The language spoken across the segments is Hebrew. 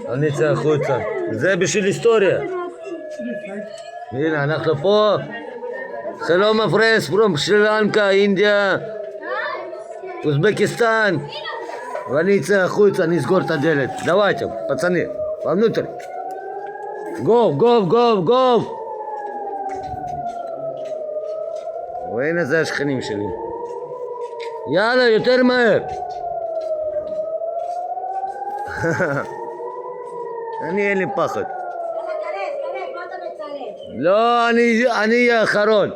אני אצא החוצה. זה בשביל היסטוריה. הנה, אנחנו פה. שלום הפרס, פרום שרילנקה, אינדיה, אוזבקיסטן. ואני אצא החוצה, אני אסגור את הדלת. давайте, пацаны, внутрь. גוב, גוב, גוב, גוב. והנה זה השכנים שלי. יאללה, יותר מהר. אני אין לי פחד. לא, אני האחרון.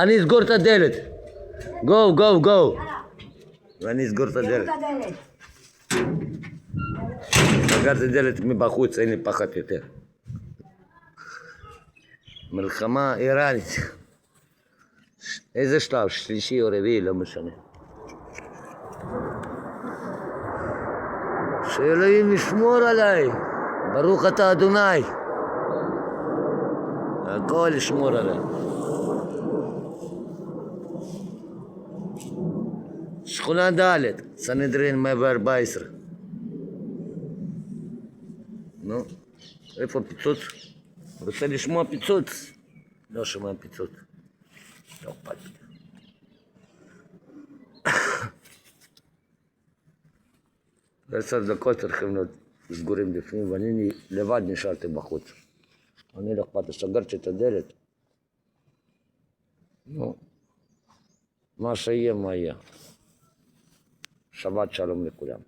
אני אסגור את הדלת. גו, גו, גו. ואני אסגור את הדלת. סגרתי את הדלת מבחוץ, אין לי פחד יותר. מלחמה איראנית. איזה שלב? שלישי או רביעי, לא משנה. שאלוהים ישמור עליי. ברוך אתה אדוני. הכל ישמור עליי. שכונה ד', סנהדרין 114. נו, איפה פיצוץ? רוצה לשמוע פיצוץ? לא שומע פיצוץ. לא אכפת לי. ב10 דקות צריכים להיות סגורים בפנים, ואני לבד נשארתי בחוץ. אני לא אכפת לי, סגרתי את הדלת. נו, מה שיהיה, מה יהיה. שבת שלום לכולם.